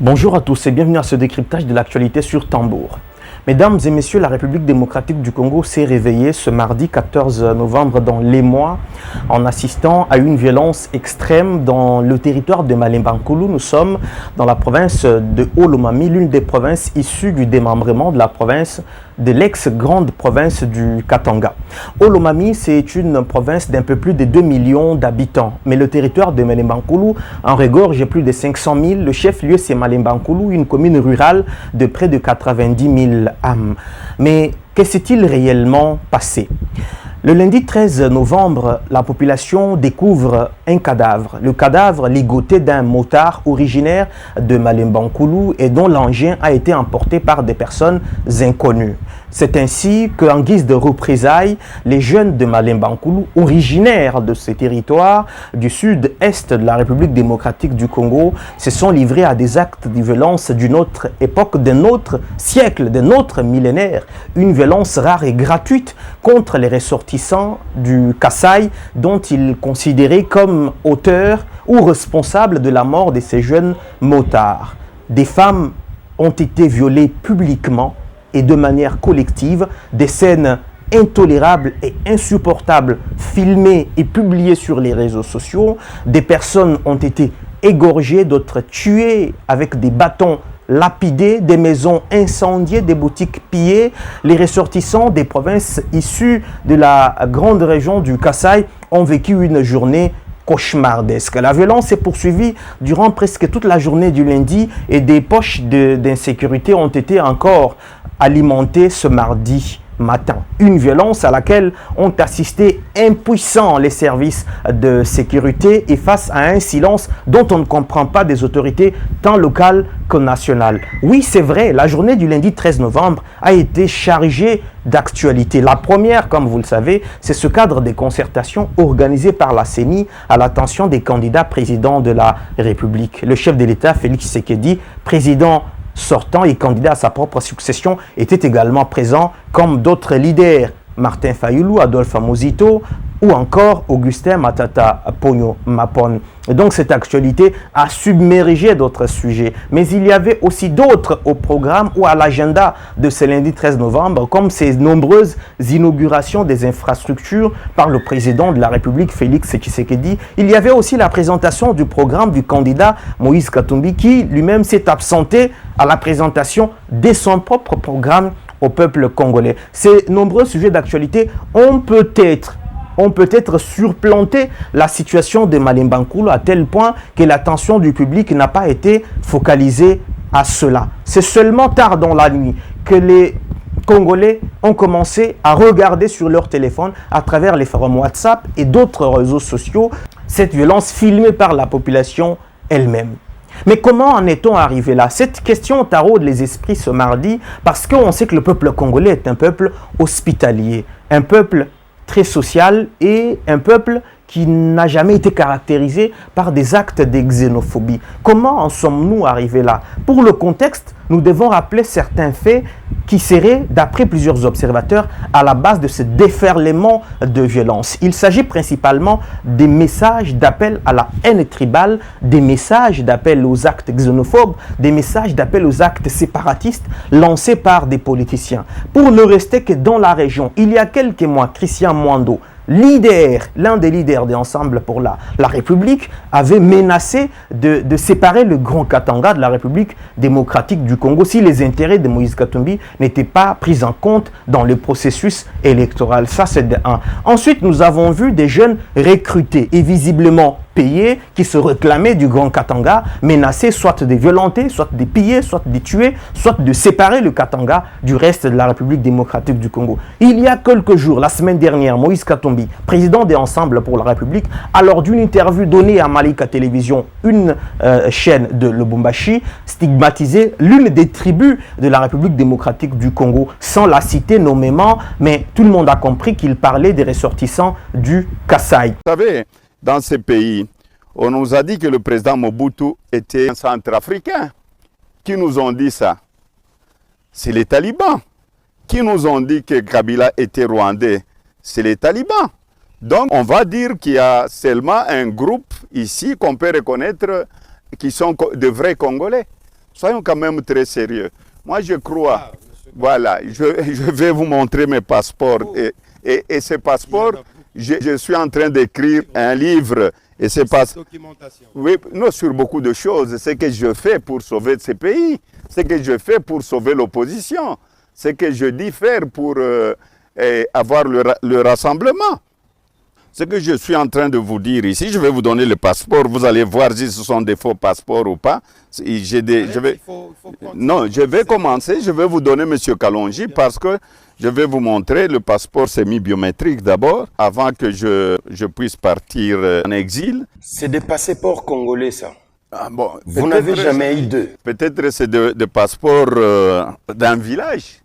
Bonjour à tous et bienvenue à ce décryptage de l'actualité sur Tambour. Mesdames et messieurs, la République démocratique du Congo s'est réveillée ce mardi 14 novembre dans l'Émoi en assistant à une violence extrême dans le territoire de Malemba-Nkulu. Nous sommes dans la province de Haut-Lomami, l'une des provinces issues du démembrement de la province de l'ex-grande province du Katanga. Haut-Lomami, c'est une province d'un peu plus de 2 millions d'habitants. Mais le territoire de Malemba-Nkulu en regorge plus de 500 000. Le chef-lieu, c'est Malemba-Nkulu, une commune rurale de près de 90 000 âmes. Mais que s'est-il réellement passé ? Le lundi 13 novembre, la population découvre un cadavre. Le cadavre ligoté d'un motard originaire de Malemba-Nkulu et dont l'engin a été emporté par des personnes inconnues. C'est ainsi qu'en guise de représailles, les jeunes de Malemba-Nkulu, originaires de ces territoires du sud-est de la République démocratique du Congo, se sont livrés à des actes de violence d'une autre époque, d'un autre siècle, d'un autre millénaire. Une violence rare et gratuite contre les ressortissants du Kasaï, dont ils considéraient comme auteurs ou responsables de la mort de ces jeunes motards. Des femmes ont été violées publiquement et de manière collective, des scènes intolérables et insupportables filmées et publiées sur les réseaux sociaux. Des personnes ont été égorgées, d'autres tuées avec des bâtons lapidés, des maisons incendiées, des boutiques pillées. Les ressortissants des provinces issues de la grande région du Kasaï ont vécu une journée cauchemardesque. La violence s'est poursuivie durant presque toute la journée du lundi et des poches d'insécurité ont été encore alimentées ce mardi matin. Une violence à laquelle ont assisté impuissants les services de sécurité et face à un silence dont on ne comprend pas des autorités tant locales que nationales. Oui, c'est vrai, la journée du lundi 13 novembre a été chargée d'actualité. La première, comme vous le savez, c'est ce cadre de concertation organisé par la CENI à l'attention des candidats présidents de la République. Le chef de l'État, Félix Tshisekedi, président sortant et candidat à sa propre succession, était également présent comme d'autres leaders, Martin Fayulu, Adolphe Muzito ou encore Augustin Matata Ponyo Mapon. Et donc cette actualité a submergé d'autres sujets. Mais il y avait aussi d'autres au programme ou à l'agenda de ce lundi 13 novembre, comme ces nombreuses inaugurations des infrastructures par le président de la République, Félix Tshisekedi. Il y avait aussi la présentation du programme du candidat Moïse Katumbi, qui lui-même s'est absenté à la présentation de son propre programme au peuple congolais. Ces nombreux sujets d'actualité ont peut-être surplanté la situation de Malemba-Nkulu à tel point que l'attention du public n'a pas été focalisée à cela. C'est seulement tard dans la nuit que les Congolais ont commencé à regarder sur leur téléphone à travers les forums WhatsApp et d'autres réseaux sociaux cette violence filmée par la population elle-même. Mais comment en est-on arrivé là? Cette question taraude les esprits ce mardi parce qu'on sait que le peuple congolais est un peuple hospitalier, un peuple très social et un peuple qui n'a jamais été caractérisé par des actes de xénophobie. Comment en sommes-nous arrivés là? Pour le contexte, nous devons rappeler certains faits qui seraient, d'après plusieurs observateurs, à la base de ce déferlement de violence. Il s'agit principalement des messages d'appel à la haine tribale, des messages d'appel aux actes xénophobes, des messages d'appel aux actes séparatistes lancés par des politiciens. Pour ne rester que dans la région, il y a quelques mois, Christian Mwando, l'un des leaders de Ensemble pour la République, avait menacé de séparer le Grand Katanga de la République démocratique du Congo si les intérêts de Moïse Katumbi n'étaient pas pris en compte dans le processus électoral. Ça, c'est de un. Ensuite, nous avons vu des jeunes recrutés et visiblement payés qui se réclamaient du Grand Katanga, menacés soit de violenter, soit de piller, soit de tuer, soit de séparer le Katanga du reste de la République démocratique du Congo. Il y a quelques jours, la semaine dernière, Moïse Katumbi, président des Ensemble pour la République, lors d'une interview donnée à Malika Télévision, une chaîne de Lubumbashi, stigmatisait l'une des tribus de la République démocratique du Congo, sans la citer nommément, mais tout le monde a compris qu'il parlait des ressortissants du Kasaï. Vous savez, dans ces pays, on nous a dit que le président Mobutu était un centrafricain. Qui nous ont dit ça? C'est les talibans. Qui nous ont dit que Kabila était rwandais? C'est les talibans. Donc, on va dire qu'il y a seulement un groupe ici qu'on peut reconnaître qui sont de vrais Congolais. Soyons quand même très sérieux. Moi, je crois, voilà, je vais vous montrer mes passeports. Et ces passeports, je suis en train d'écrire un livre. Et c'est pas oui, non, sur beaucoup de choses. C'est ce que je fais pour sauver ces pays. Ce que je fais pour sauver l'opposition. Ce que je dis faire pour avoir le rassemblement. Ce que je suis en train de vous dire ici, je vais vous donner le passeport. Vous allez voir si ce sont des faux passeports ou pas. Non, je vais commencer. Je vais vous donner M. Kalonji parce que je vais vous montrer le passeport semi-biométrique d'abord, avant que je puisse partir en exil. C'est des passeports congolais, ça. Ah, bon, vous n'avez jamais eu deux. Peut-être c'est des passeports d'un village.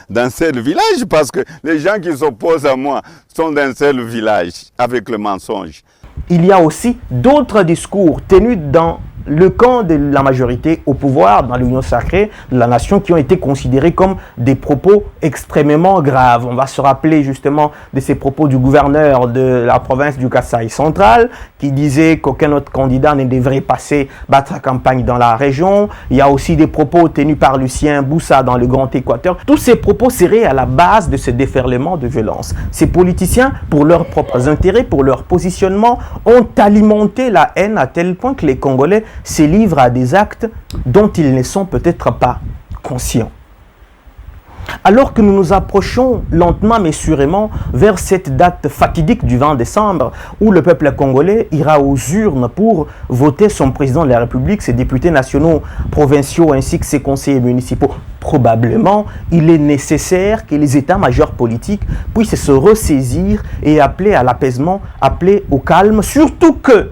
D'un seul village, parce que les gens qui s'opposent à moi sont d'un seul village, avec le mensonge. Il y a aussi d'autres discours tenus dans le camp de la majorité au pouvoir, dans l'union sacrée de la nation, qui ont été considérés comme des propos extrêmement graves. On va se rappeler justement de ces propos du gouverneur de la province du Kasaï central, qui disait qu'aucun autre candidat ne devrait passer battre campagne dans la région. Il y a aussi des propos tenus par Lucien Boussa dans le Grand Équateur. Tous ces propos seraient à la base de ce déferlement de violence. Ces politiciens, pour leurs propres intérêts, pour leur positionnement, ont alimenté la haine à tel point que les Congolais se livrent à des actes dont ils ne sont peut-être pas conscients. Alors que nous nous approchons lentement mais sûrement vers cette date fatidique du 20 décembre où le peuple congolais ira aux urnes pour voter son président de la République, ses députés nationaux, provinciaux ainsi que ses conseillers municipaux, probablement il est nécessaire que les états-majors politiques puissent se ressaisir et appeler à l'apaisement, appeler au calme, surtout que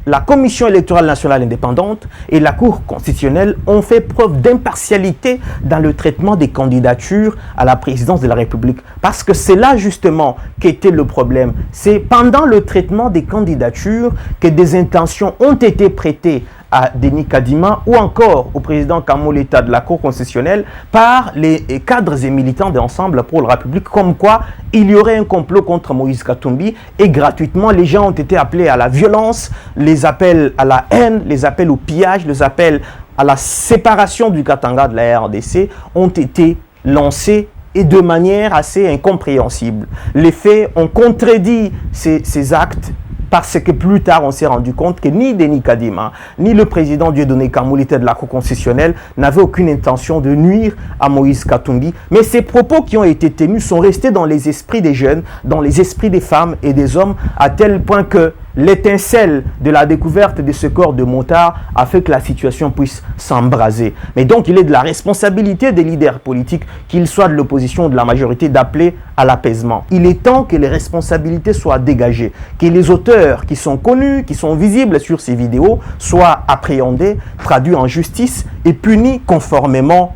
la Commission électorale nationale indépendante et la Cour constitutionnelle ont fait preuve d'impartialité dans le traitement des candidatures à la présidence de la République. Parce que c'est là justement qu'était le problème. C'est pendant le traitement des candidatures que des intentions ont été prêtées à Denis Kadima ou encore au président Kamoleta de la Cour constitutionnelle par les cadres et militants d'Ensemble pour la République, comme quoi il y aurait un complot contre Moïse Katumbi et gratuitement les gens ont été appelés à la violence, les appels à la haine, les appels au pillage, les appels à la séparation du Katanga de la RDC ont été lancés et de manière assez incompréhensible. Les faits ont contredit ces actes parce que plus tard, on s'est rendu compte que ni Denis Kadima, ni le président Dieudonné Kamoleta de la Cour constitutionnelle n'avaient aucune intention de nuire à Moïse Katumbi. Mais ces propos qui ont été tenus sont restés dans les esprits des jeunes, dans les esprits des femmes et des hommes, à tel point que l'étincelle de la découverte de ce corps de motard a fait que la situation puisse s'embraser. Mais donc, il est de la responsabilité des leaders politiques, qu'ils soient de l'opposition ou de la majorité, d'appeler à l'apaisement. Il est temps que les responsabilités soient dégagées, que les auteurs qui sont connus, qui sont visibles sur ces vidéos, soient appréhendés, traduits en justice et punis conformément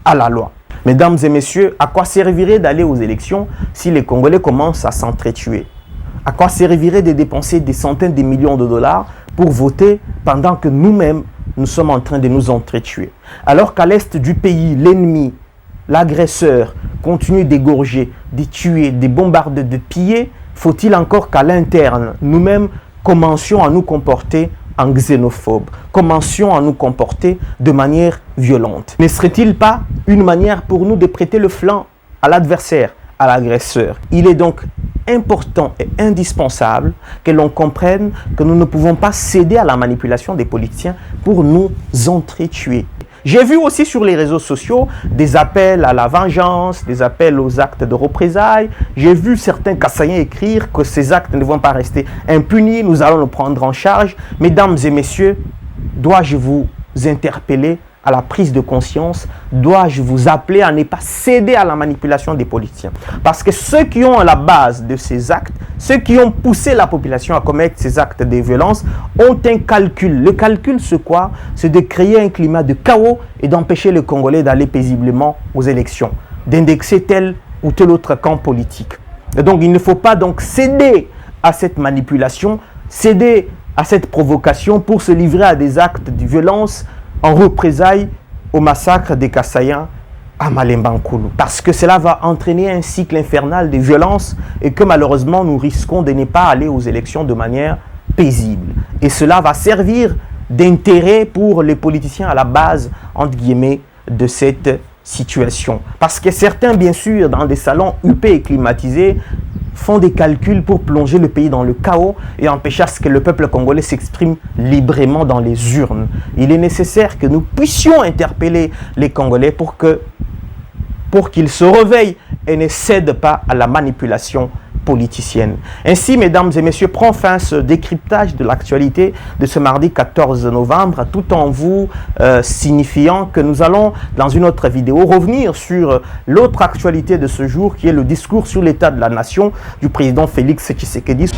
à la loi. Mesdames et messieurs, à quoi servirait d'aller aux élections si les Congolais commencent à s'entretuer? À quoi servirait de dépenser des centaines de millions de dollars pour voter pendant que nous-mêmes, nous sommes en train de nous entretuer? Alors qu'à l'est du pays, l'ennemi, l'agresseur, continue d'égorger, de tuer, de bombarder, de piller, faut-il encore qu'à l'interne, nous-mêmes, commencions à nous comporter en xénophobe, commencions à nous comporter de manière violente? Ne serait-il pas une manière pour nous de prêter le flanc à l'adversaire, à l'agresseur? Il est donc important et indispensable que l'on comprenne que nous ne pouvons pas céder à la manipulation des politiciens pour nous entretuer. J'ai vu aussi sur les réseaux sociaux des appels à la vengeance, des appels aux actes de représailles. J'ai vu certains Kassaïens écrire que ces actes ne vont pas rester impunis, nous allons nous prendre en charge. Mesdames et messieurs, dois-je vous interpeller à la prise de conscience? Dois-je vous appeler à ne pas céder à la manipulation des politiciens? Parce que ceux qui ont à la base de ces actes, ceux qui ont poussé la population à commettre ces actes de violence, ont un calcul. Le calcul, c'est quoi? C'est de créer un climat de chaos et d'empêcher les Congolais d'aller paisiblement aux élections, d'indexer tel ou tel autre camp politique. Et donc, il ne faut pas donc céder à cette manipulation, céder à cette provocation pour se livrer à des actes de violence en représailles au massacre des Kassaïens à Malemba-Nkulu. Parce que cela va entraîner un cycle infernal de violence et que malheureusement nous risquons de ne pas aller aux élections de manière paisible. Et cela va servir d'intérêt pour les politiciens à la base, entre guillemets, de cette situation. Parce que certains, bien sûr, dans des salons huppés et climatisés, font des calculs pour plonger le pays dans le chaos et empêcher à ce que le peuple congolais s'exprime librement dans les urnes. Il est nécessaire que nous puissions interpeller les Congolais pour qu'ils se réveillent et ne cèdent pas à la manipulation politicienne. Ainsi, mesdames et messieurs, prend fin ce décryptage de l'actualité de ce mardi 14 novembre, tout en vous signifiant que nous allons, dans une autre vidéo, revenir sur l'autre actualité de ce jour, qui est le discours sur l'état de la nation du président Félix Tshisekedi.